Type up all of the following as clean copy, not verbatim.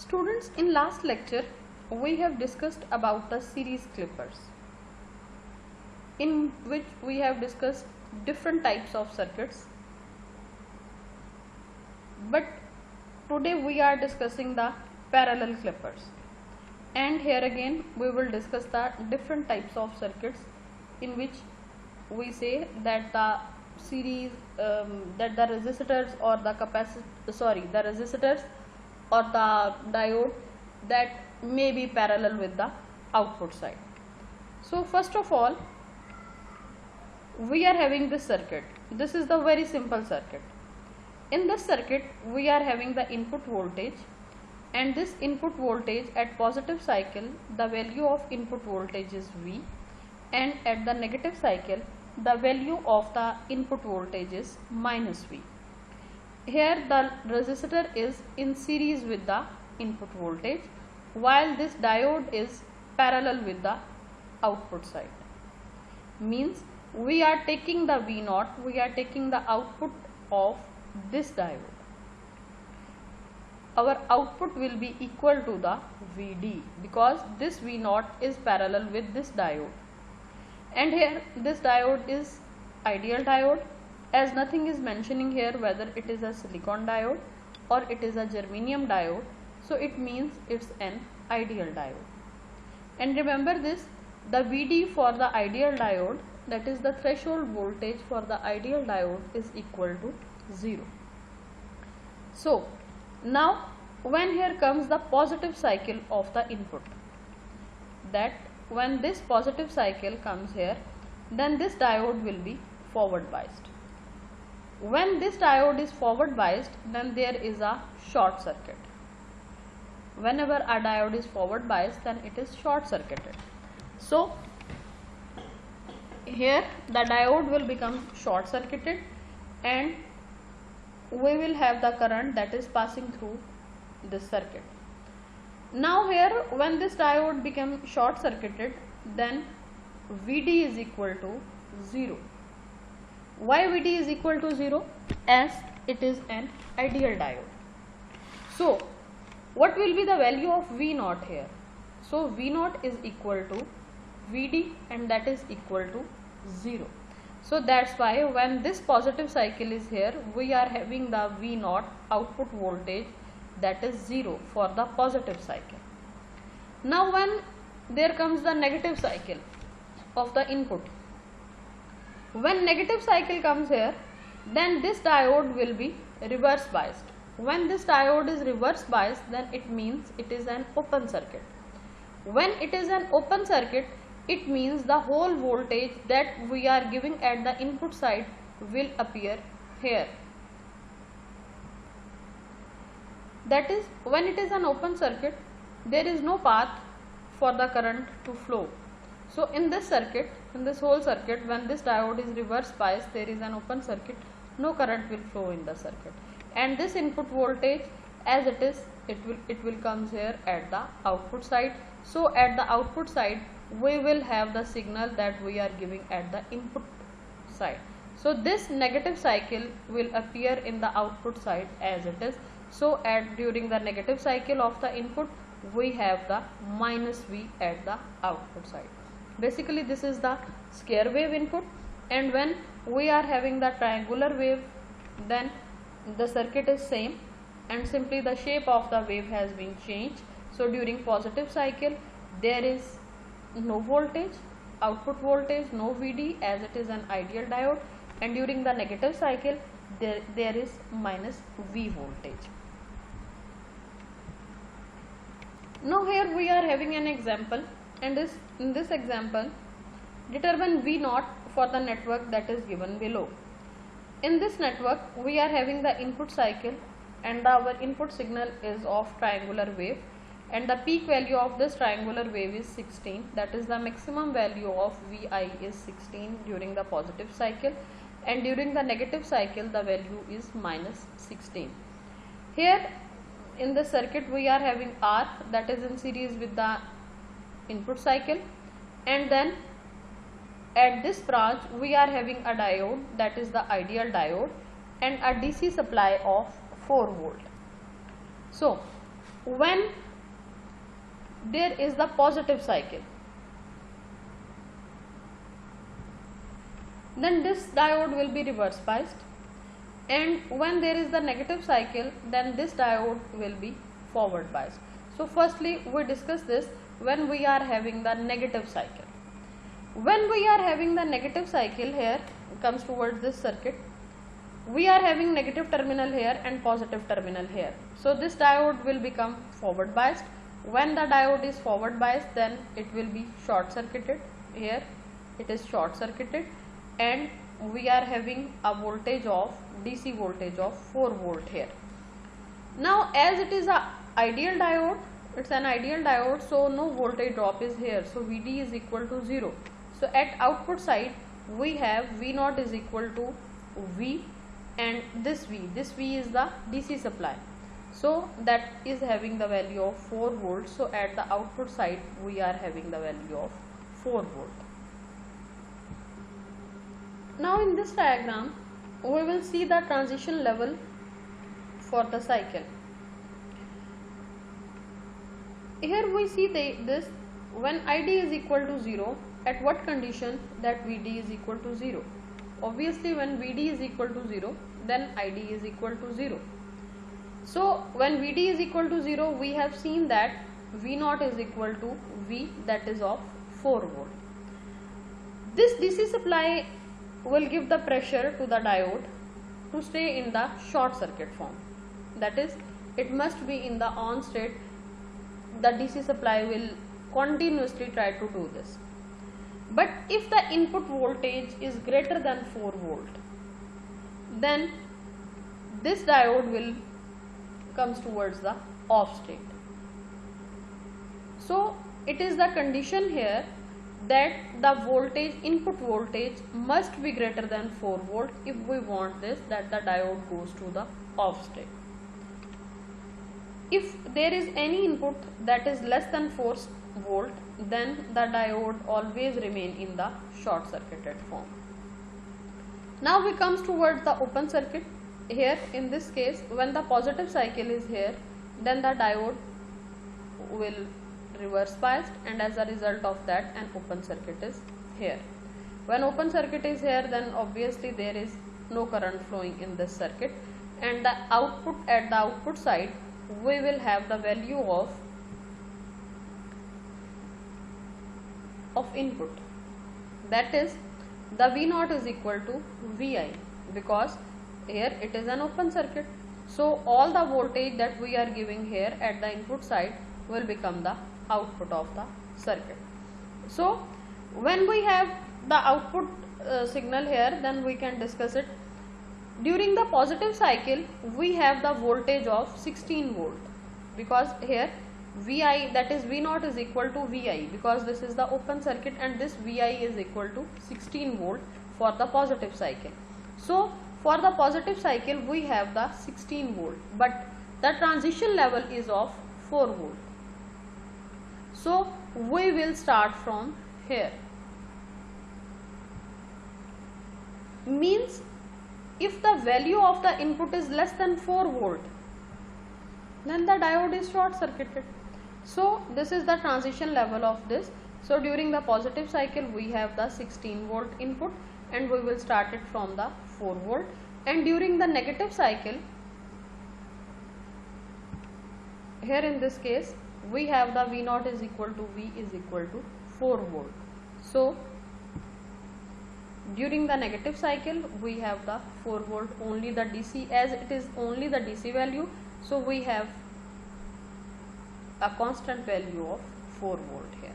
Students, in last lecture we have discussed about the series clippers, in which we have discussed different types of circuits, but today we are discussing the parallel clippers, and here again we will discuss the different types of circuits in which we say that the series that the resistors or the the resistors or the diode that may be parallel with the output side. So first of all, we are having this circuit. This is the very simple circuit. In this circuit we are having the input voltage, and this input voltage at positive cycle the value of input voltage is V, and at the negative cycle the value of the input voltage is minus V. Here the resistor is in series with the input voltage, while this diode is parallel with the output side. Means we are taking the V0, we are taking the output of this diode. Our output will be equal to the Vd, because this V0 is parallel with this diode, and here this diode is ideal diode, as nothing is mentioning here whether it is a silicon diode or it is a germanium diode, so it means it's an ideal diode. And remember this, the Vd for the ideal diode, that is the threshold voltage for the ideal diode, is equal to 0. So now when here comes the positive cycle of the input, that when this positive cycle comes here, then this diode will be forward biased. When this diode is forward biased, then there is a short circuit. Whenever a diode is forward biased, then it is short circuited. So here the diode will become short circuited, and we will have the current that is passing through this circuit. Now here when this diode becomes short circuited, then Vd is equal to 0. Why Vd is equal to 0? As it is an ideal diode. So what will be the value of V0 here? So V0 is equal to Vd, and that is equal to 0. So that's why when this positive cycle is here, we are having the V0 output voltage that is 0 for the positive cycle. Now when there comes the negative cycle of the input, when negative cycle comes here, then this diode will be reverse biased. When this diode is reverse biased, then it means it is an open circuit. When it is an open circuit, it means the whole voltage that we are giving at the input side will appear here. That is, when it is an open circuit, there is no path for the current to flow. So in this circuit, in this whole circuit, when this diode is reverse biased, there is an open circuit, no current will flow in the circuit, and this input voltage as it is, it will comes here at the output side. So at the output side we will have the signal that we are giving at the input side. So this negative cycle will appear in the output side as it is. So during the negative cycle of the input, we have the minus V at the output side. Basically this is the square wave input, and when we are having the triangular wave, then the circuit is same, and simply the shape of the wave has been changed. So during positive cycle there is no voltage, output voltage, no Vd, as it is an ideal diode, and during the negative cycle there is minus V voltage. Now here we are having an example, and in this example determine V0 for the network that is given below. In this network we are having the input cycle, and our input signal is of triangular wave, and the peak value of this triangular wave is 16. That is, the maximum value of Vi is 16 during the positive cycle, and during the negative cycle the value is minus 16. Here in the circuit we are having R, that is in series with the input cycle, and then at this branch we are having a diode, that is the ideal diode, and a DC supply of 4 volt. So when there is the positive cycle, then this diode will be reverse biased, and when there is the negative cycle, then this diode will be forward biased. So firstly we discuss this when we are having the negative cycle. When we are having the negative cycle, here comes towards this circuit, we are having negative terminal here and positive terminal here. So this diode will become forward biased. When the diode is forward biased, then it will be short circuited. Here it is short circuited, and we are having a voltage of DC voltage of 4 volt here. Now as it is a ideal diode, it's an ideal diode, so no voltage drop is here, so VD is equal to 0. So at output side we have V0 is equal to V, and this V is the DC supply, so that is having the value of 4 volts. So at the output side we are having the value of 4 volt. Now in this diagram we will see the transition level for the cycle. Here we see this when ID is equal to 0, at what condition that VD is equal to 0. Obviously when VD is equal to 0, then ID is equal to 0. So when VD is equal to 0, we have seen that V0 is equal to V, that is of 4 volt. This DC supply will give the pressure to the diode to stay in the short circuit form, that is it must be in the on state. The DC supply will continuously try to do this. But if the input voltage is greater than 4 volt, then this diode will comes towards the off state. So it is the condition here that the voltage, input voltage must be greater than 4 volt if we want this, that the diode goes to the off state. If there is any input that is less than 4 volt, then the diode always remain in the short circuited form. Now we comes towards the open circuit. Here in this case, when the positive cycle is here, then the diode will reverse biased, and as a result of that an open circuit is here. When open circuit is here, then obviously there is no current flowing in this circuit, and the output, at the output side we will have the value of input, that is the V0 is equal to Vi, because here it is an open circuit. So all the voltage that we are giving here at the input side will become the output of the circuit. So when we have the output signal here, then we can discuss it. During the positive cycle we have the voltage of 16 volt, because here Vi, that is V0 is equal to Vi, because this is the open circuit, and this Vi is equal to 16 volt for the positive cycle. So for the positive cycle we have the 16 volt, but the transition level is of 4 volt. So we will start from here. Means if the value of the input is less than 4 volt, then the diode is short circuited. So this is the transition level of this. So during the positive cycle we have the 16 volt input, and we will start it from the 4 volt, and during the negative cycle, here in this case we have the V0 is equal to V is equal to 4 volt. So during the negative cycle we have the 4 volt, only the DC, as it is only the DC value, so we have a constant value of 4 volt here.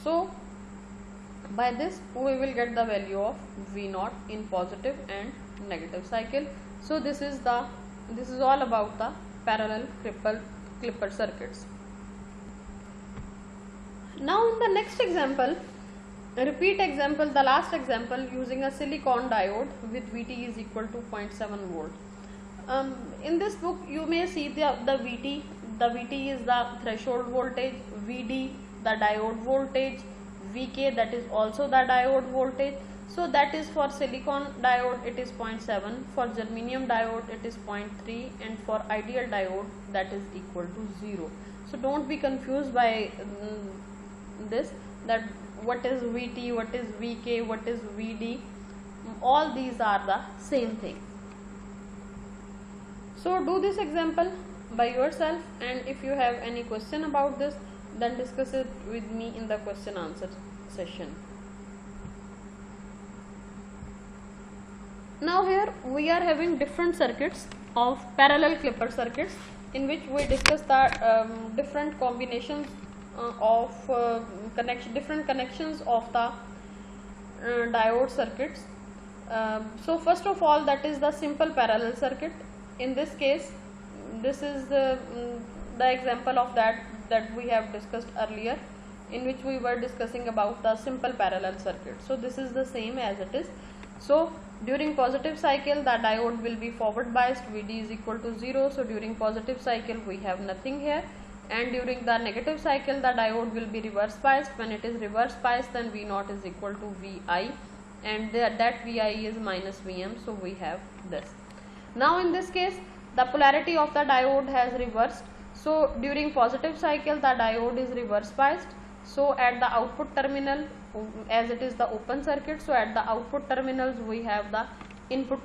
So by this we will get the value of V0 in positive and negative cycle. So this is all about the parallel clipper circuits. Now in the next example, repeat example, the last example, using a silicon diode with Vt is equal to 0.7 volt. In this book you may see the Vt. The Vt is the threshold voltage, Vd the diode voltage, Vk that is also the diode voltage. So that is for silicon diode it is 0.7, for germanium diode it is 0.3, and for ideal diode that is equal to 0. So don't be confused by this, that what is Vt, what is Vk, what is Vd, all these are the same thing. So do this example by yourself, and if you have any question about this, then discuss it with me in the question answer session. Now here we are having different circuits of parallel clipper circuits, in which we discuss the different combinations of different connections of the diode circuits. So first of all, that is the simple parallel circuit. In this case, this is the example of that we have discussed earlier, in which we were discussing about the simple parallel circuit. So this is the same as it is. So during positive cycle the diode will be forward biased, Vd is equal to 0. So during positive cycle we have nothing here, and during the negative cycle the diode will be reverse biased. When it is reverse biased, then V0 is equal to Vi, and that Vi is minus Vm. So we have this. Now in this case the polarity of the diode has reversed. So during positive cycle the diode is reverse biased. So at the output terminal, as it is the open circuit, so at the output terminals we have the input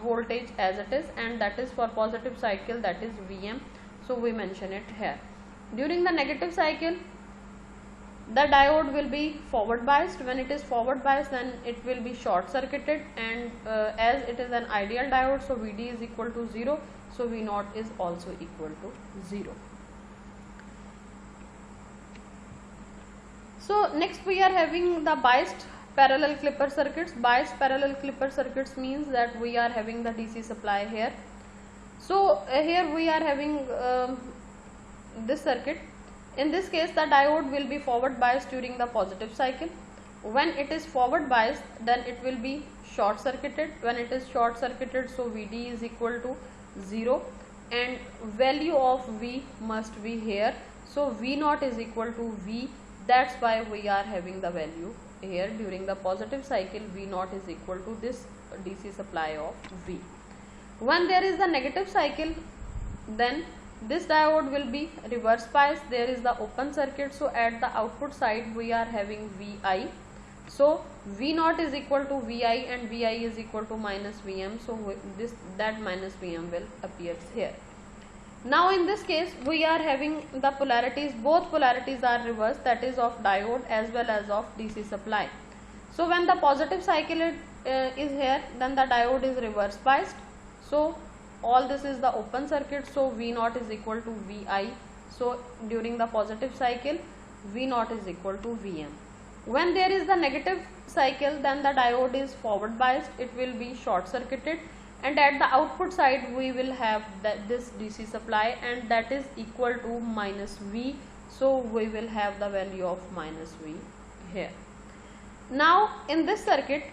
voltage as it is, and that is for positive cycle, that is Vm. So we mention it here. During the negative cycle the diode will be forward biased. When it is forward biased, then it will be short circuited, and as it is an ideal diode, so Vd is equal to 0. So V0 is also equal to 0. So next we are having the biased parallel clipper circuits. Biased parallel clipper circuits means that we are having the DC supply here. So here we are having this circuit. In this case the diode will be forward biased during the positive cycle. When it is forward biased, then it will be short circuited. When it is short circuited, so Vd is equal to 0, and value of V must be here. So V0 is equal to V. That's why we are having the value here. During the positive cycle V0 is equal to this DC supply of V. When there is the negative cycle, then this diode will be reverse biased. There is the open circuit, so at the output side we are having Vi. So V0 is equal to Vi, and Vi is equal to minus Vm. So that minus Vm will appear here. Now in this case we are having the polarities, both polarities are reversed, that is of diode as well as of DC supply. So when the positive cycle is here, then the diode is reverse biased. So all this is the open circuit, so V0 is equal to Vi. So during the positive cycle V0 is equal to Vm. When there is the negative cycle, then the diode is forward biased, it will be short circuited, and at the output side we will have this DC supply, and that is equal to minus V. So we will have the value of minus V here. Now in this circuit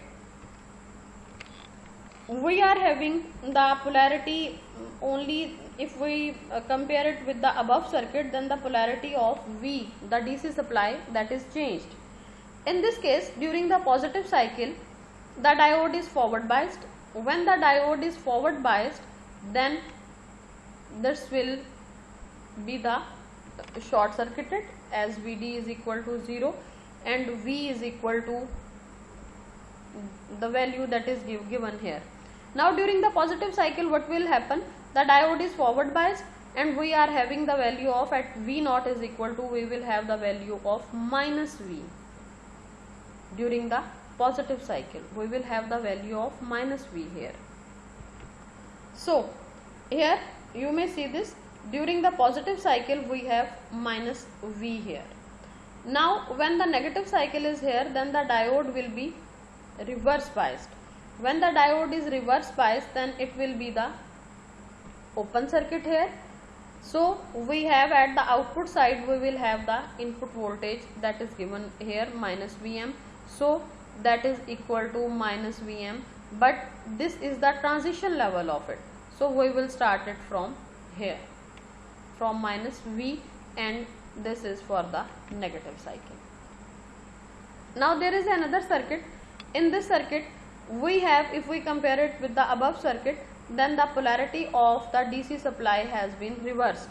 we are having the polarity only if we compare it with the above circuit, then the polarity of V, the DC supply, that is changed. In this case, during the positive cycle the diode is forward biased. When the diode is forward biased, then this will be the short circuited, as Vd is equal to 0 and V is equal to the value that is given here. Now during the positive cycle what will happen, the diode is forward biased and we are having the value of, at V0 is equal to, we will have the value of minus V. During the positive cycle we will have the value of minus V here. So here you may see this, during the positive cycle we have minus V here. Now when the negative cycle is here, then the diode will be reverse biased. When the diode is reverse biased, then it will be the open circuit here. So we have at the output side we will have the input voltage that is given here, minus Vm. So that is equal to minus Vm, but this is the transition level of it. So we will start it from here, from minus V, and this is for the negative cycle. Now there is another circuit in this circuit we have, if we compare it with the above circuit, then the polarity of the DC supply has been reversed.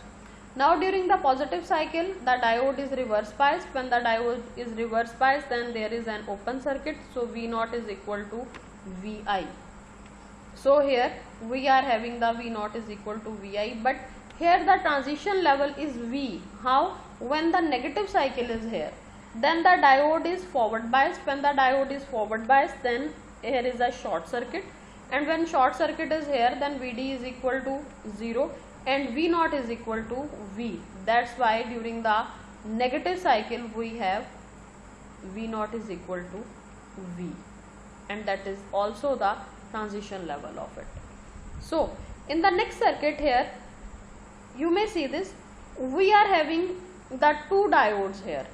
Now during the positive cycle the diode is reverse biased. When the diode is reverse biased, then there is an open circuit, so V0 is equal to Vi. So here we are having the V0 is equal to Vi, but here the transition level is V. How? When the negative cycle is here, then the diode is forward biased. When the diode is forward biased, then here is a short circuit, and when short circuit is here, then Vd is equal to 0 and V0 is equal to V. That's why during the negative cycle we have V0 is equal to V, and that is also the transition level of it. So in the next circuit here you may see this, we are having the two diodes here,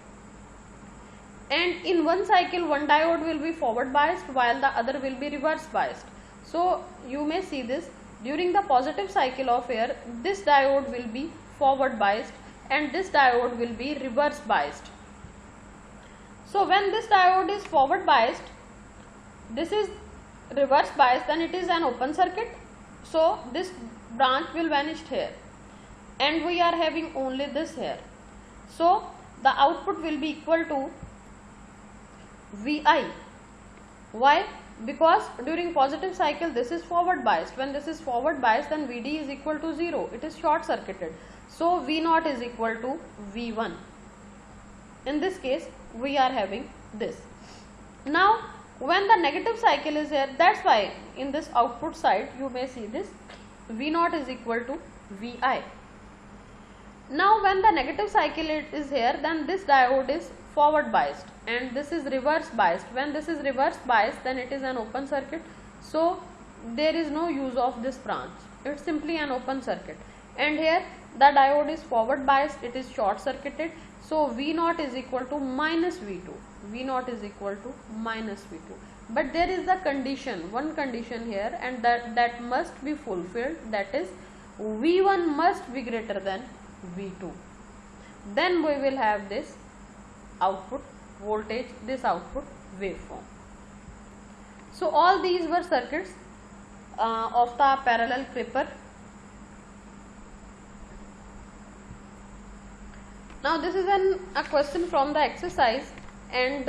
and in one cycle one diode will be forward biased while the other will be reverse biased. So you may see this, during the positive cycle of here this diode will be forward biased and this diode will be reverse biased. So when this diode is forward biased, this is reverse biased, then it is an open circuit, so this branch will vanish here and we are having only this here. So the output will be equal to Vi. Why? Because during positive cycle this is forward biased. When this is forward biased, then Vd is equal to 0. It is short circuited. So V0 is equal to V1. In this case we are having this. Now when the negative cycle is here, that's why in this output side you may see this V0 is equal to Vi. Now when the negative cycle is here, then this diode is forward biased and this is reverse biased. When this is reverse biased, then it is an open circuit, so there is no use of this branch, it's simply an open circuit. And here the diode is forward biased, it is short circuited, so V0 is equal to minus V2. V0 is equal to minus V2. But there is the condition, one condition here, and that must be fulfilled, that is V1 must be greater than V2. Then we will have this output voltage, this output waveform. So all these were circuits of the parallel clipper. Now this is a question from the exercise, and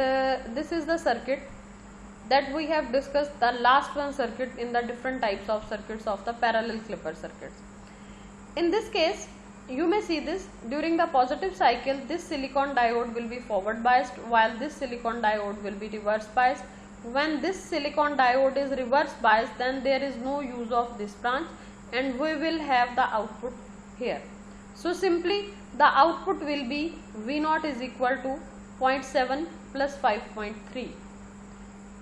this is the circuit that we have discussed, the last one circuit in the different types of circuits of the parallel clipper circuits. In this case you may see this, during the positive cycle this silicon diode will be forward biased while this silicon diode will be reverse biased. When this silicon diode is reverse biased, then there is no use of this branch and we will have the output here. So simply the output will be V0 is equal to 0.7 plus 5.3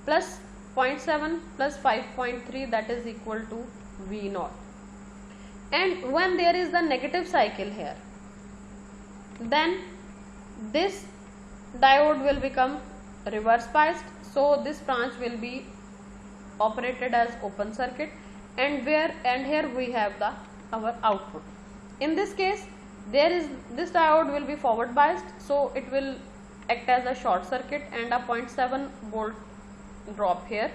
plus 0.7 plus 5.3, that is equal to V0. And when there is the negative cycle here, then this diode will become reverse biased, so this branch will be operated as open circuit, and here we have our output. In this case this diode will be forward biased, so it will act as a short circuit and a 0.7 volt drop here,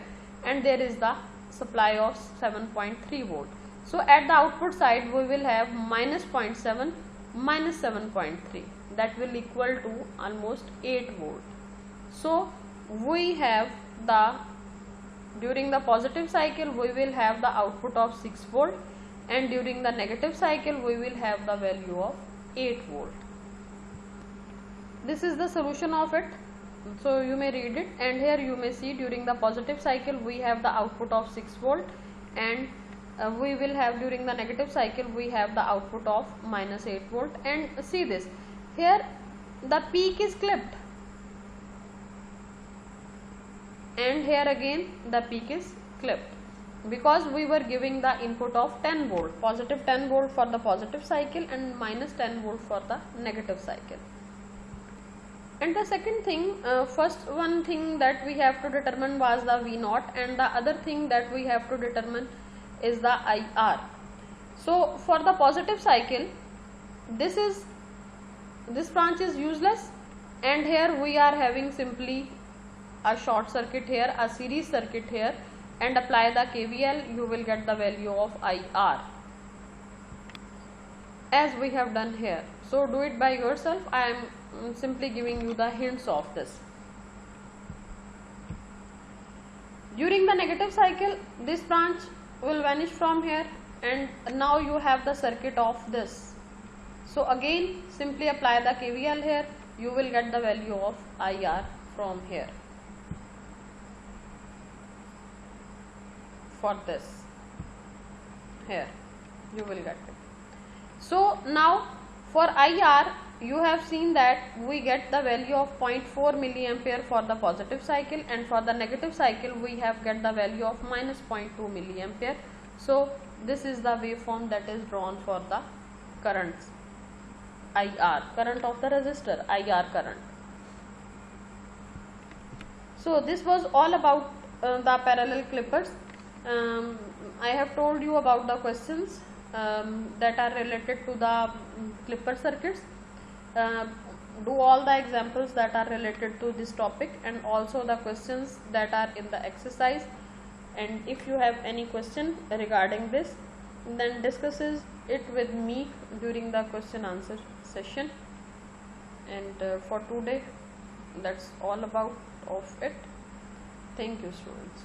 and there is the supply of 7.3 volt. So at the output side we will have minus 0.7 minus 7.3, that will equal to almost 8 volt. So we have during the positive cycle we will have the output of 6 volt, and during the negative cycle we will have the value of 8 volt. This is the solution of it, so you may read it, and here you may see during the positive cycle we have the output of 6 volt, and we will have during the negative cycle we have the output of minus 8 volt. And see this, here the peak is clipped and here again the peak is clipped, because we were giving the input of 10 volt, positive 10 volt for the positive cycle and minus 10 volt for the negative cycle. And the second thing, first one thing that we have to determine was the V0, and the other thing that we have to determine is the IR. So for the positive cycle this branch is useless, and here we are having simply a short circuit here, a series circuit here, and apply the KVL, you will get the value of IR as we have done here. So do it by yourself. I am simply giving you the hints of this. During the negative cycle, this branch will vanish from here, and now you have the circuit of this. So again simply apply the KVL here, you will get the value of IR from here for this. Here you will get it. So now for IR you have seen that we get the value of 0.4 milliampere for the positive cycle, and for the negative cycle we have get the value of minus 0.2 milliampere. So this is the waveform that is drawn for the currents IR, current of the resistor, IR current. So this was all about the parallel clippers. I have told you about the questions that are related to the clipper circuits. Do all the examples that are related to this topic, and also the questions that are in the exercise. And if you have any question regarding this, then discuss it with me during the question answer session. And for today, that's all about of it. Thank you, students.